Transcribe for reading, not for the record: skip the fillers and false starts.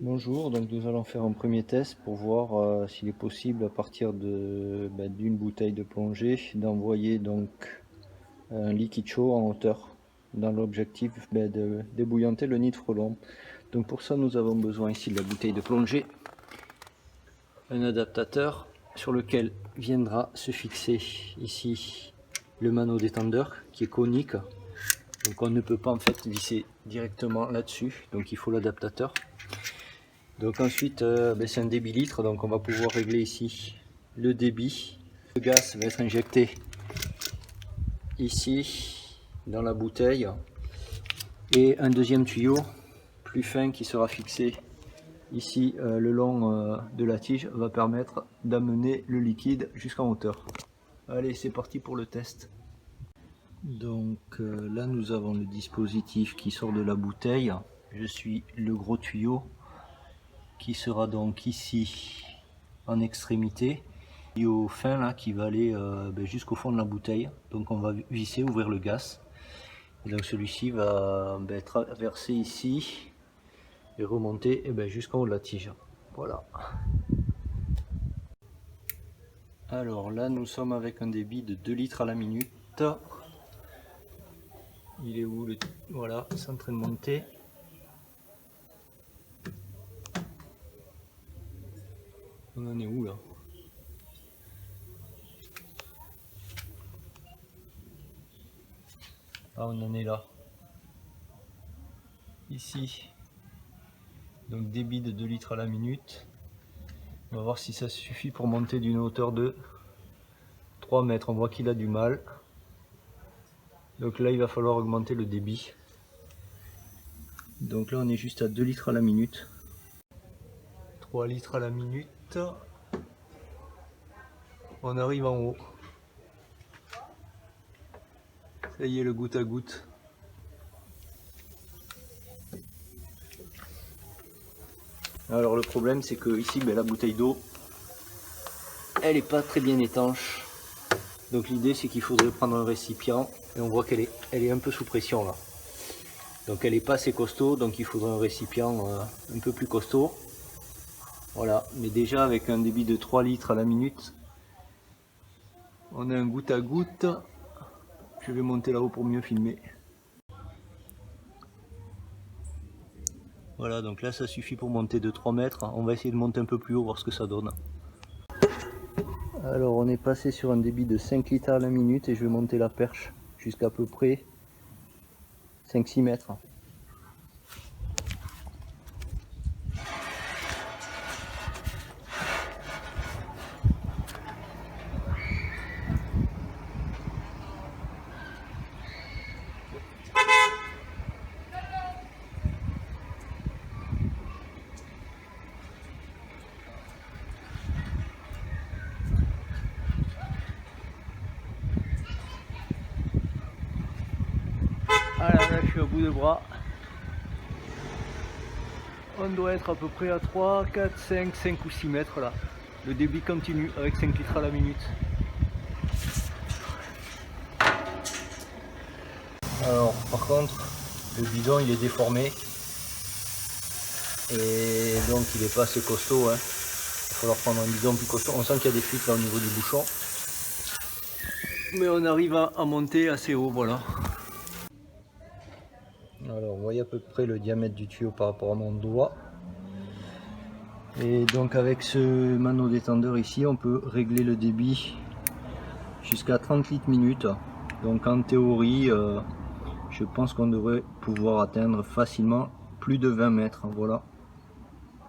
Bonjour, donc nous allons faire un premier test pour voir s'il est possible à partir d'une bouteille de plongée d'envoyer donc un liquide chaud en hauteur dans l'objectif d'ébouillanter le nid de frelon. Donc pour ça nous avons besoin ici de la bouteille de plongée, un adaptateur sur lequel viendra se fixer ici le mano détendeur qui est conique, donc on ne peut pas en fait visser directement là-dessus, donc il faut l'adaptateur. Donc ensuite c'est un débit litre, donc on va pouvoir régler ici le débit. Le gaz va être injecté ici dans la bouteille et un deuxième tuyau plus fin qui sera fixé ici le long de la tige va permettre d'amener le liquide jusqu'en hauteur. Allez, c'est parti pour le test. Donc là nous avons le dispositif qui sort de la bouteille. Je suis le gros tuyau qui sera donc ici en extrémité, et au fin là qui va aller jusqu'au fond de la bouteille. Donc on va visser, ouvrir le gaz, et donc celui-ci va traverser ici et remonter jusqu'en haut de la tige. Voilà. Alors là nous sommes avec un débit de 2 litres à la minute. Il est où le... Voilà, c'est en train de monter. On en est où là? Ah, on en est là. Ici. Donc débit de 2 litres à la minute. On va voir si ça suffit pour monter d'une hauteur de 3 mètres. On voit qu'il a du mal. Donc là il va falloir augmenter le débit. Donc là on est juste à 2 litres à la minute. 3 litres à la minute. On arrive en haut. Ça y est, le goutte à goutte. Alors le problème c'est que ici la bouteille d'eau elle est pas très bien étanche. Donc l'idée c'est qu'il faudrait prendre un récipient, et on voit qu'elle est un peu sous pression là. Donc elle est pas assez costaud, donc il faudrait un récipient un peu plus costaud. Voilà, mais déjà avec un débit de 3 litres à la minute, on a un goutte à goutte. Je vais monter là-haut pour mieux filmer. Voilà, donc là ça suffit pour monter de 3 mètres. On va essayer de monter un peu plus haut, voir ce que ça donne. Alors on est passé sur un débit de 5 litres à la minute et je vais monter la perche jusqu'à peu près 5-6 mètres. Ah là, je suis au bout de bras. On doit être à peu près à 3, 4, 5 ou 6 mètres là. Le débit continue avec 5 litres à la minute. Alors par contre, le bidon il est déformé. Et donc il est pas assez costaud. Il va falloir prendre un bidon plus costaud. On sent qu'il y a des fuites là au niveau du bouchon. Mais on arrive à monter assez haut, voilà. Alors vous voyez à peu près le diamètre du tuyau par rapport à mon doigt. Et donc avec ce mano détendeur ici, on peut régler le débit jusqu'à 30 litres minute. Donc en théorie, je pense qu'on devrait pouvoir atteindre facilement plus de 20 mètres. Voilà.